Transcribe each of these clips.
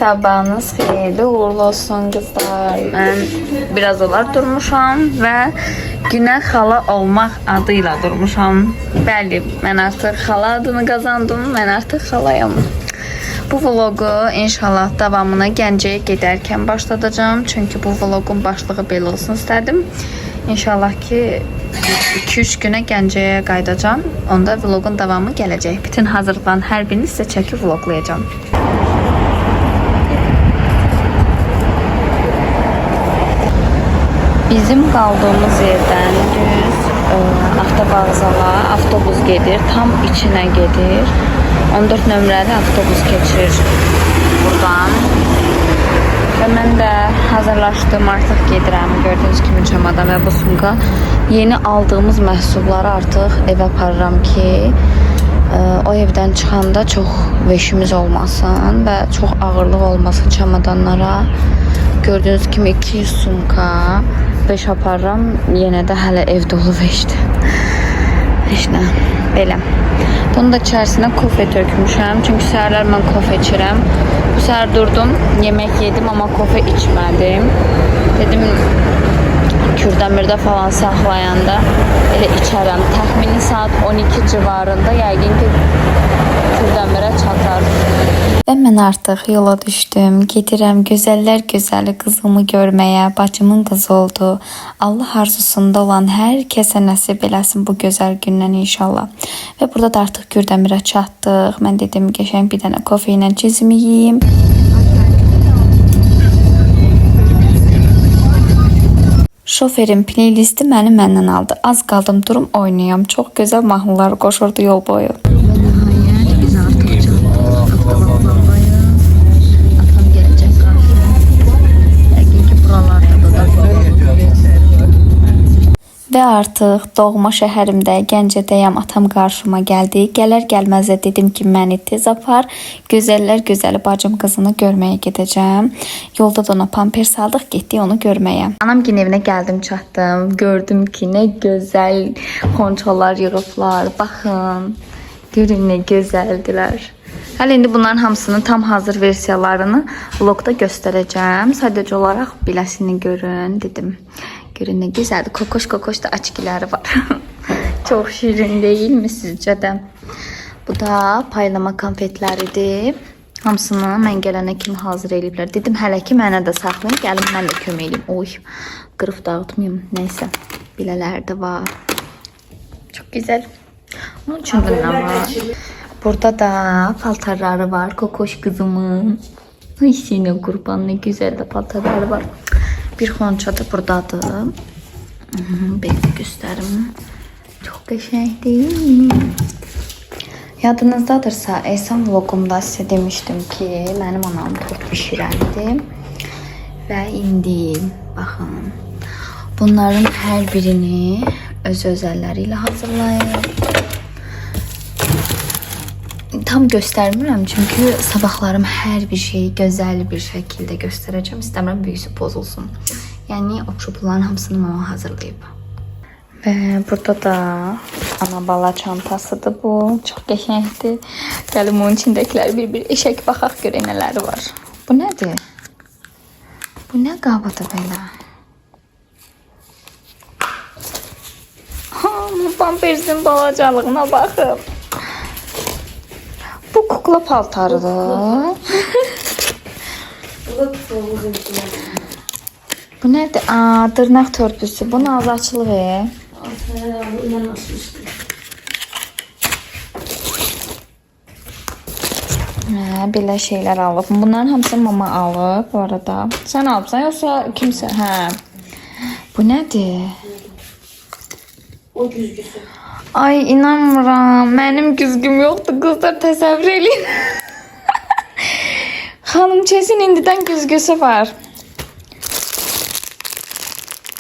Sabahınız xeyirli, uğurlu olsun kızlar. Mən biraz olar durmuşam və günə xala olmaq adıyla durmuşam. Bəli, mən artıq xala adını qazandım, mən artıq xalayam. Bu vlogu inşallah davamını Gəncəyə gedərkən başladacağım. Çünki bu vlogun başlığı belə olsun istədim. İnşallah ki 2-3 günə Gəncəyə qayıdacağım. Onda vlogun davamı gələcək. Bütün hazırlanan hər birini sizə çəkib vloglayacağım. Bizim qaldığımız yerdən düz avtovağzala avtobus gedir, tam içinə gedir. 14 nömrəli avtobus keçir buradan. Və mən də hazırlaşdım, artıq gedirəm. Gördüyünüz kimi çamadan və bu sumka. Yeni aldığımız məhsulları artıq evə aparıram ki, o evdən çıxanda çox veşimiz olmasın və çox ağırlıq olmasın çamadanlara. Gördüğünüz kimi 200 sumka 5 aparıram. Yenə də hələ ev dolu veşdir. Heç nə, belə. Bunun da içərisinə kofe tökmüşəm. Çünki səhərlər mən kofe içirəm. Bu səhər durdum, yemək yedim, amma kofe içmədim. Dedim, Kürdəmirdə falan saxlayanda elə içərəm. Təxmini saat 12 civarında yəqin ki Kürdəmirə çatar. Və mən artıq yola düşdüm. Gedirəm gözəllər gözəli qızımı görməyə. Bacımın qızı oldu. Allah arzusunda olan hər kəsə nəsib eləsin bu gözəl gündən inşallah. Və burada da artıq Kürdəmirə çatdıq. Mən dedim qəşəng bir dənə kofe ilə cizimi yeyim. Şoferin playlisti məndən aldı. Az qaldım durum oynayam. Çox gözəl mahnılar qoşurdu yol boyu. Və artıq doğma şəhərimdə Gəncədəyəm, atam qarşıma gəldi. Gələr gəlməz də dedim ki, məni tez apar. Gözəllər gözəli bacım qızını görməyə gedəcəm. Yolda da ona pampers aldıq, getdik onu görməyə. Anam gün evinə gəldim, çatdım. Gördüm ki, nə gözəl xonçalar yığıblar. Baxın, görün nə gözəldilər. Hələ indi bunların hamısının tam hazır versiyalarını vlogda göstərəcəm. Sadəcə olaraq biləsini görün dedim. Görün nə güzeldir. Kokoş da açkiləri var. Çok şirin değil mi sizcə də? Bu da paylama konfetləridir. Hamısını mən gələnə kimi hazır eləyiblər. Dedim hələ ki mənə də saxlayın. Gəlin mən də kömək eləyim. Oy, qırıb dağıtmayayım. Neysə, bilələr də var. Çok güzel. Onun üçün nə var? Burada da paltarları var. Kokoş kızımın. Ay seni qurban, nə güzel də paltarları var. Bir xonça da buradadır. Belə göstərim. Çox qəşəng değil mi? Yadınızdadırsa, Ehsan vlogumda sizə demişdim ki, mənim anam tort bişirərdi. Və indi, baxın, bunların hər birini öz əlləri ilə hazırlayıb. Tam göstermirəm çünkü sabahlarım hər bir şeyi gözəl bir şəkildə göstərəcəm. İstəmirəm büyüsü pozulsun. Yəni o çubuqların hamısını mama hazırlayıb. Və burada da ana bala çantasıdır bu. Çox qəşəngdir. Gəlin bunun içindəkiləri bir eşək baxaq görək nələri var. Bu nədir? Bu nə qabıdır belə? Pampersin balacalığına baxın. Bu kukla paltarıdır. Bu nədir? Dırnaq törpüsü. Bu nazı açılır. Belə şeyler alıb. Bunların hamısını mama alıb bu arada. Sen alıbsan yoksa kimse? Hə. Bu nədir? O güzgüsü. Ay inanmıram. Mənim güzgüm yoxdur. Qızlar təsəvvür eləyin. Xanım Çesin indidən güzgüsü var.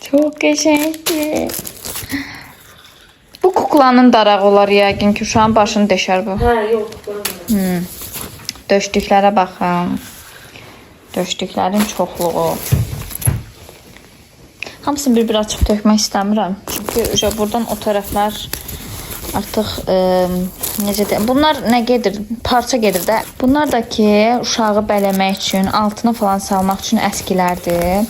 Çox qəşəngdir. Bu kuklanın darağı olar yəqin ki, uşağın başını deşər bu. Hə, yox. Döşdüklərə baxın. Döşdüklərin çoxluğu. Hamısını bir açıb tökmək istəmirəm. Çünki buradan o tərəflər artıq necə də bunlar nə gedir? Parça gedir də. Bunlar da ki, uşağı bələmək üçün, altına falan salmaq üçün əskilərdir.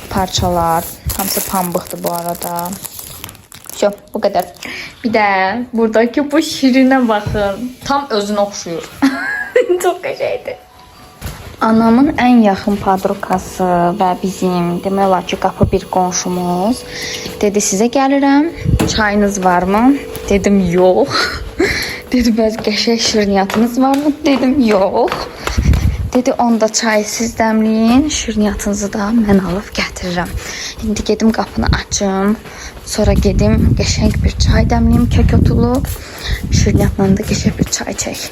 Parçalar. Hamısı pambıqdır bu arada. Yok, bu kadar. Bir de buradaki bu şirine bakın. Tam özünə oxşuyur. Çok qəşəngdir. Anamın ən yaxın padrukası və bizim demək olar ki, qapı bir qonşumuz dedi, sizə gəlirəm, çayınız varmı? Dedim, yox. Dedi, bəs qəşəng şirniyyatınız varmı? Dedim, yox. Dedi, onda çay siz dəmləyin, şirniyyatınızı da mən alıb gətirirəm. İndi gedim qapını açım, sonra gedim qəşəng bir çay dəmləyim, kök otulu, şirniyyatla da qəşəng bir çay çək.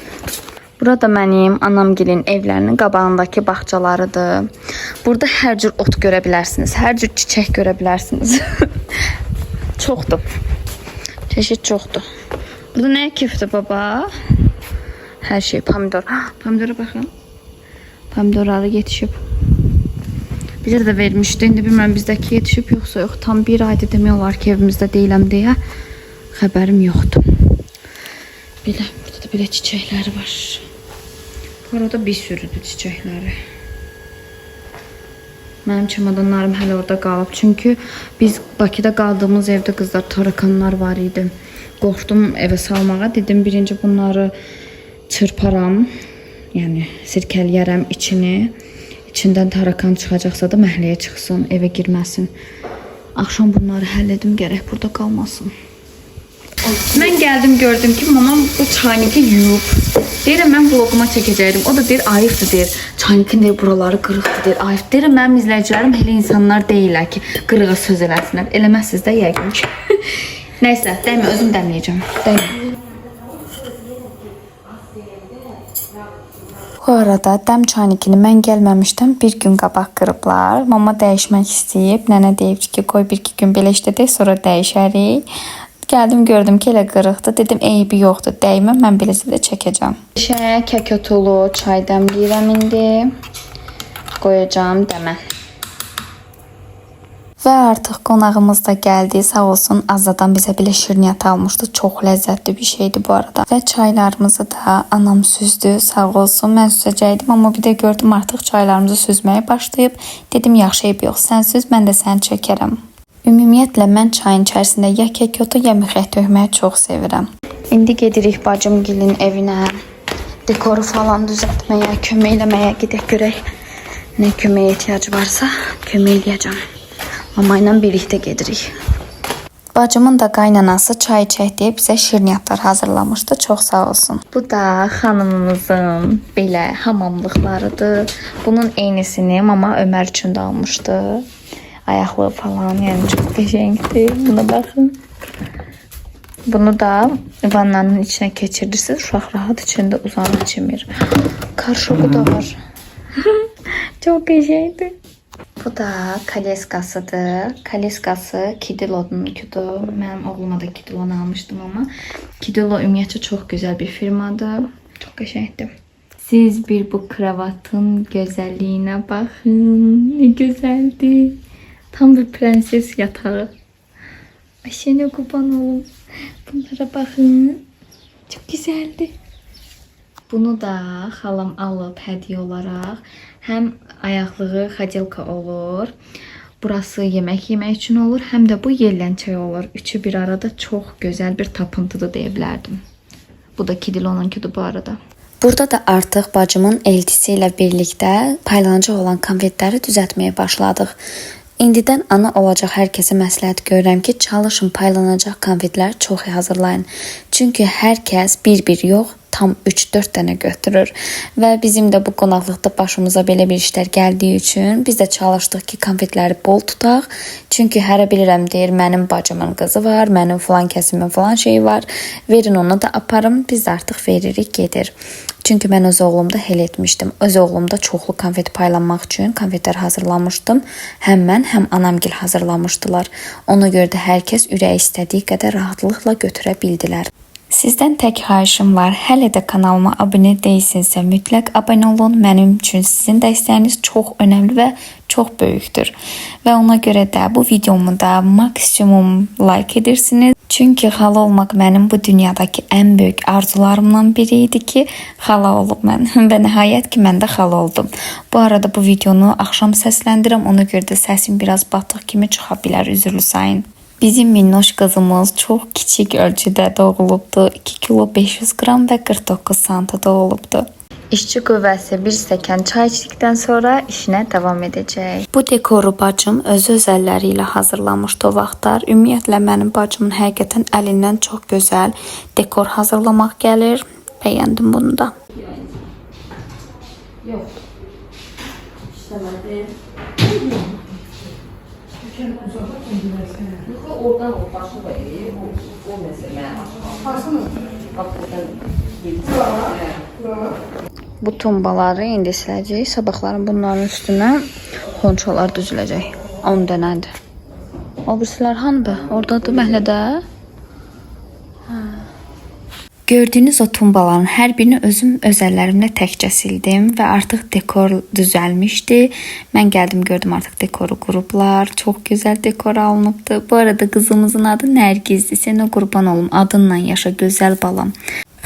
Burada mənim anamgilin evlərinin qabağındakı bağçalarıdır. Burada hər cür ot görə bilərsiniz, hər cür çiçək görə bilərsiniz. Çoxdur. Çeşid çoxdur. Burada nə kifdir baba? Hər şey pomidor. Pomidora baxın. Pomidorları yetişib. Bizə də vermişdi. İndi bilmirəm bizdəki yetişib yoxsa yox. Tam bir ayda demək olar ki, evimizdə deyiləm deyə xəbərim yoxdur. Belə, burada da belə çiçəkləri var. Bu arada bir sürüdür çiçəkləri. Mənim çamadanlarım hələ orada qalıb. Çünki biz Bakıda qaldığımız evdə qızlar tarakanlar var idi. Qorxdum evə salmağa. Dedim birinci bunları çırparam. Yəni sirkələyərəm içini. İçindən tarakan çıxacaqsa da məhləyə çıxsın, evə girməsin. Axşam bunları həll edim, gərək burada qalmasın. Mən gəldim, gördüm ki, mamam bu çaynıqı yuyub. Deyirəm, mən vloguma çəkəcəydim. O da deyir, ayıqdır, deyir. Çaynıqın deyir, buraları qırıqdır, deyir. Ayıq. Deyirəm, mənim izləyicilərim elə insanlar deyirlər ki, qırığa söz eləsinlər. Eləməzsiniz də yəqin ki. Nəysə, dəymə, özüm dəmləyəcəm. Dəymə. Bu arada dəm çaynikini mən gəlməmişdən bir gün qabaq qırıblar. Mama dəyişmək istəyib. Nənə deyib ki, qoy bir-iki gün belə işlədək, sonra dəyişərik. Gəldim, gördüm ki, elə qırıqdır. Dedim, eybi yoxdur, dəymə, mən beləcə də çəkəcəm. Kək otulu çay dəmləyirəm indi. Qoyacağım dəmə. Və artıq qonağımız da gəldi. Sağ olsun, Azadan bizə belə şirniyyat almışdı. Çox ləzzətli bir şeydi bu arada. Və çaylarımızı da anam süzdü. Sağ olsun, mən süzəcəkdim. Amma bir də gördüm artıq çaylarımızı süzməyə başlayıb. Dedim, yaxşı, eybi yox, sən süz, mən də səni çəkərəm. Ümumiyyətlə, mən çayın içərisində ya kək otu, ya mixək tökməyi çox sevirəm. İndi gedirik bacımgilin evinə. Dekoru falan düzəltməyə, kömək eləməyə gedək görək. Nə köməyə ehtiyac varsa, kömək eləyəcəm. Mama ilə birlikdə gedirik. Bacımın da qaynanası çay içək deyə bizə şirniyyatlar hazırlamışdı. Çox sağ olsun. Bu da xanımımızın belə hamamlıqlarıdır. Bunun eynisini mama Ömər üçün də almışdı. Ayaqlığı falan, yəni çox qəşəngdir. Buna baxın. Bunu da vannanın içinə keçirirsiniz. Uşaq rahat içində uzanıb çimir. Karşoku da var. Çox qəşəngdir. Bu da kaleskasıdır. Kaleskası Kidilonunkudur. Mənim oğluma da Kidilon almışdım ama Kidilo ümumiyyətcə çox gözəl bir firmadır. Çox qəşəngdir. Siz bir bu kravatın gözəlliyinə baxın. Ne gözəldir. Tam bir prenses yatağı. Ayşen'e kurban olun. Bunlara bakın. Çok güzeldi. Bunu da xalam alıb hədiyyə olaraq. Həm ayaqlığı xacelka olur. Burası yemək yemək üçün olur. Həm də bu yellənçək olur. Üçü bir arada çox gözəl bir tapıntıdır deyə bilərdim. Bu da Kidilonunkudur bu arada. Burada da artıq bacımın eltisi ilə birlikdə paylanacaq olan konfetləri düzəltməyə başladıq. İndidən ana olacaq hər kəsə məsləhət görürəm ki, çalışın paylanacaq konfetlər çox hazırlayın. Çünki hər kəs bir-bir yox, tam 3-4 dənə götürür. Və bizim də bu qonaqlıqda başımıza belə bir işlər gəldiyi üçün biz də çalışdıq ki, konfetləri bol tutaq. Çünki hərə bilirəm deyir, mənim bacımın qızı var, mənim falan kəsimin falan şeyi var. Verin onu da aparım, biz də artıq veririk, gedir. Çünki mən öz oğlumda hel etmişdim. Öz oğlumda çoxlu konfet paylanmaq üçün konfetlər hazırlamışdım. Həm mən, həm anamgil hazırlamışdılar. Ona görə də hər kəs ürək istədiyi qədər rahatlıqla götürə bildilər. Sizdən tək xahişim var. Hələ də kanalıma abunə deyilsinizsə mütləq abunə olun. Mənim üçün sizin dəstəyiniz çox önəmli və çox böyükdür. Və ona görə də bu videomu da maksimum like edirsiniz. Çünki xala olmaq mənim bu dünyadakı ən böyük arzularımdan biri idi ki, xala olub mən və nəhayət ki, mən də xala oldum. Bu arada bu videonu axşam səsləndirəm, ona görə də səsim biraz batıq kimi çıxa bilər, üzrlü sayın. Bizim minnoş qızımız çox kiçik ölçüdə doğulubdu. 2 kilo 500 qram və 49 santa doğulubdu. İşçi qüvvəsi bir stəkan çay içdikdən sonra işinə davam edəcək. Bu dekoru bacım öz əlləri ilə hazırlamışdı o vaxtlar. Ümumiyyətlə mənim bacımın həqiqətən əlindən çox gözəl dekor hazırlamaq gəlir. Bəyəndim bunu da. Yox. İşləmədi. Oradan o başı da iyi. O məsələ. Başını? Bax buradan. Bu tumbaları indi siləcək. Sabahların bunların üstünə xonçalar düzüləcək. 10 dənədir. O birisilər hanıdır? Oradadır məhlədə. Gördüyünüz o tumbaların hər birini özüm öz əllərimlə təkcə sildim və artıq dekor düzəlmişdi. Mən gəldim gördüm artıq dekoru qurublar. Çox gözəl dekor alınıbdı. Bu arada qızımızın adı Nərgizdir. Sənə qurban olum. Adınla yaşa gözəl balam.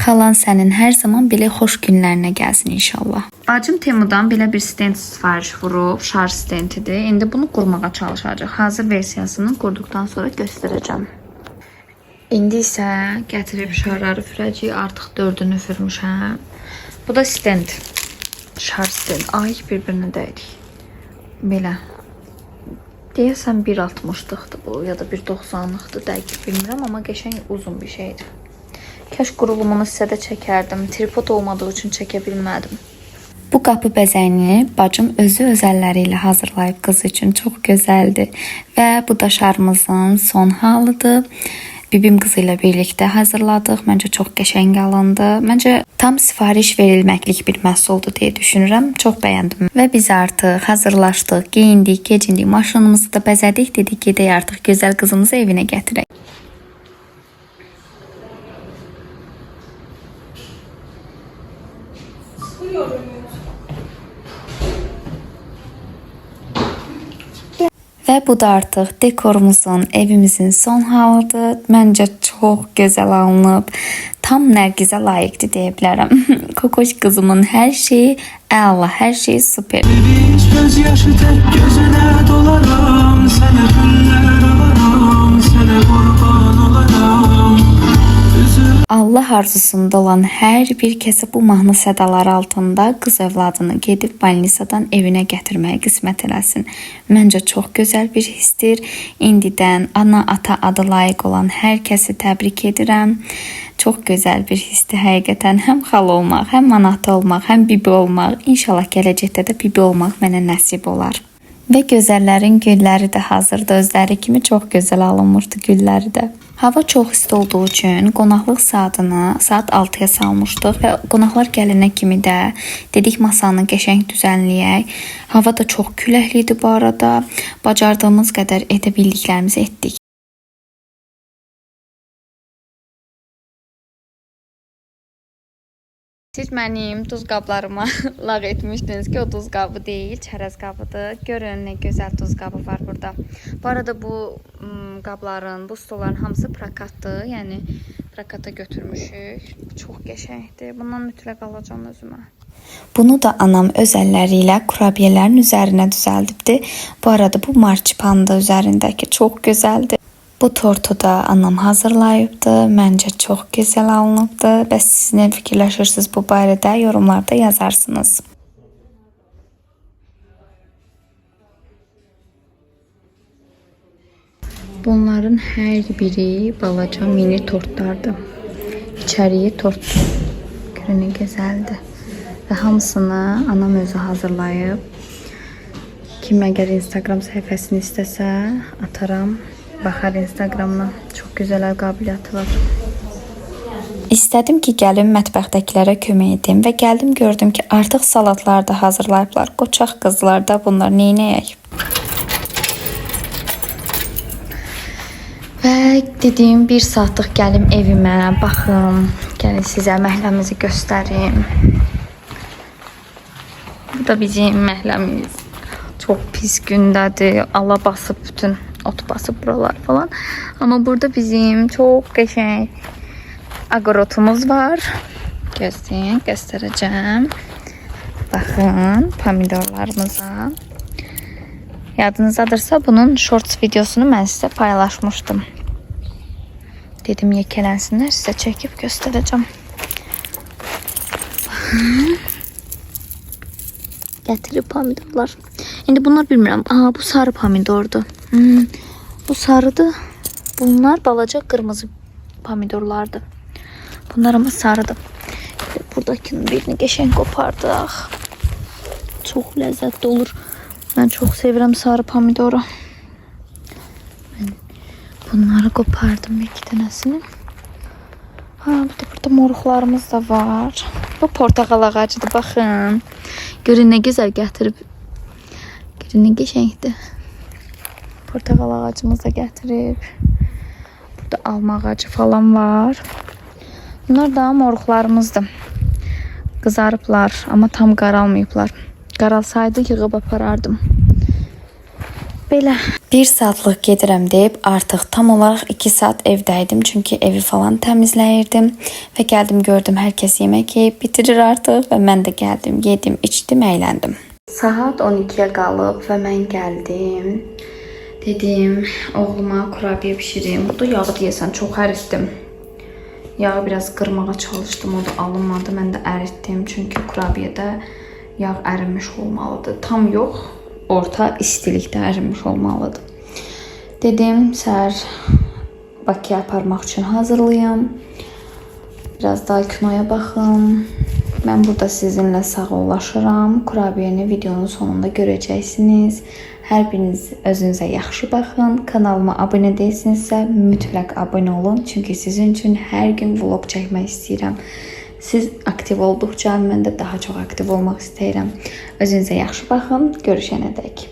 Xalan sənin hər zaman belə xoş günlərinə gəlsin inşallah. Bacım Temudan belə bir stent sifariş vurub, şarj stentidir. İndi bunu qurmağa çalışacaq. Hazır versiyasını qurduqdan sonra göstərəcəm. İndi isə gətirib şarları fürəcəyik. Artıq 4-ünü fürmüşəm. Bu da stent. Şarj stent. Ay bir-birinə dəyirik. Belə. Deyəsən 1.60-lıqdır bu ya da 1.90-lıqdır. Dəqiq bilmirəm, amma qəşəng uzun bir şeydir. Kəş qurulumunu sizə də çəkərdim. Tripod olmadığı üçün çəkə bilmədim. Bu qapı bəzəyini bacım özü öz əlləri ilə hazırlayıb qız üçün. Çox gözəldir. Və bu da şarımızın son halıdır. Bibim qızı ilə birlikdə hazırladıq. Məncə çox qəşəng alındı. Məncə tam sifariş verilməklik bir məhsuldur deyə düşünürəm. Çox bəyəndim. Və biz artıq hazırlaşdıq, geyindik, keçindik, maşınımızı da bəzədik. Dedik ki, artıq gözəl qızımızı evinə gətirək. Və bu da artıq dekorumuzun, evimizin son halıdır. Məncə çox gözəl alınıb. Tam Nərgizə layiqdir deyə bilərəm. Kokoş qızımın hər şeyi əla, hər şeyi super. Göz yaşı tək gözünə dolaram, sənə güller alaram, sənə qurban olaram. Allah arzusunda olan hər bir kəsə bu mahnı sədaları altında qız övladını gedib balnisadan evinə gətirməyə qismət eləsin. Məncə çox gözəl bir hissdir. İndidən ana, ata adı layiq olan hər kəsi təbrik edirəm. Çox gözəl bir hissdir həqiqətən. Həm xala olmaq, həm anata olmaq, həm bibi olmaq. İnşallah gələcəkdə də bibi olmaq mənə nəsib olar. Və gözəllərin gülləri də hazırdır. Özləri kimi çox gözəl alınmışdı gülləri də. Hava çox isti olduğu üçün qonaqlıq saatını saat 6-ya salmışdıq və qonaqlar gələnə kimi də dedik masanı qəşəng düzənləyək. Hava da çox küləkli idi bu arada. Bacardığımız qədər edə bildiklərimizi etdik. Siz mənim duz qablarıma lağ etmişdiniz ki, o duz qabı deyil, çərəz qabıdır. Görün nə gözəl duz qabı var burada. Bu arada bu qabların, bu stolların hamısı prokatdır. Yəni prokata götürmüşük. Çox qəşəngdir. Bundan mütləq alacağam özümə. Bunu da anam öz əlləri ilə kurabiyələrin üzərinə düzəldibdi. Bu arada bu marsipandır üzərindəki. Çox gözəldir. Bu tortu da anam hazırlayıbdı. Məncə çox gözəl alınıbdı. Bəs siz nə fikirləşirsiniz bu barədə? Yorumlarda yazarsınız. Bunların hər biri balaca mini tortlardır. İçəriyi tortdur. Görün nə gözəldir. Və hamısını anam özü hazırlayıb. Kim əgər Instagram səhifəsini istəsə ataram. Baxar Instagramdan. Çox gözəl əl qabiliyyəti var. İstədim ki, gəlim mətbəxdəkilərə kömək edim və gəldim gördüm ki, artıq salatlar da hazırlayıblar. Qoçaq qızlar da bunlar neynəyək? Və dediyim bir saatlıq gəlim evimə, baxım, gəlin sizə məhləmizi göstərim. Bu da bizim məhləmiz. Çox pis gündədir. Allah basıb bütün ot basıb buralar falan. Amma burada bizim çox qəşəng aqorotumuz var. Gözləyin, göstərəcəm. Baxın pomidorlarımıza. Yadınızdadırsa bunun shorts videosunu mən sizə paylaşmışdım. Dedim yekələnsinlər, sizə çəkib göstərəcəm. Gətirib pomidorlar. İndi bunlar bilmirəm. Aha, bu sarı pomidordur. Bu sarıdır. Bunlar balaca qırmızı pomidorlardır. Bunlar ama sarıdır. Buradakinin birini qəşəng qopardıq. Çox ləzzətli olur. Mən çox sevirəm sarı pomidoru. Bunları qopardım iki dənəsini. Ha, burada moruqlarımız da var. Bu portaqal ağacıdır, baxın. Görün nə gözəl gətirib. Görün nə qəşəngdir. Portaqal ağacımız da gətirib. Burada alma ağacı falan var. Bunlar da moruqlarımızdır. Qızarıblar, amma tam qaralmayıblar. Qaralsaydı yığıb aparardım. Belə. 1 saatlıq gedirəm deyib artıq tam olaraq 2 saat evdəydim. Çünki evi falan təmizləyirdim. Və gəldim gördüm hər kəs yemək yeyib bitirir artıq. Və mən də gəldim, yedim, içdim, əyləndim. Saat 12'ye qalıb və mən gəldim. Dedim oğluma kurabiye pişireyim. Burada yağı deyəsən çox əritdim. Yağı biraz qırmağa çalışdım, o da alınmadı. Mən də əritdim çünki kurabiyədə yağ ərinmiş olmalıdır. Tam yox, orta istilikdə ərinmiş olmalıdır. Dedim səhər Bakıya aparmaq üçün hazırlayım. Biraz daha kinoya baxım. Mən burada sizinlə sağollaşıram. Kurabiyəni videonun sonunda görəcəksiniz. Hər biriniz özünüzə yaxşı baxın. Kanalıma abunə deyilsinizsə mütləq abunə olun. Çünki sizin üçün hər gün vlog çəkmək istəyirəm. Siz aktiv olduqca mən də daha çox aktiv olmaq istəyirəm. Özünüzə yaxşı baxın. Görüşənədək.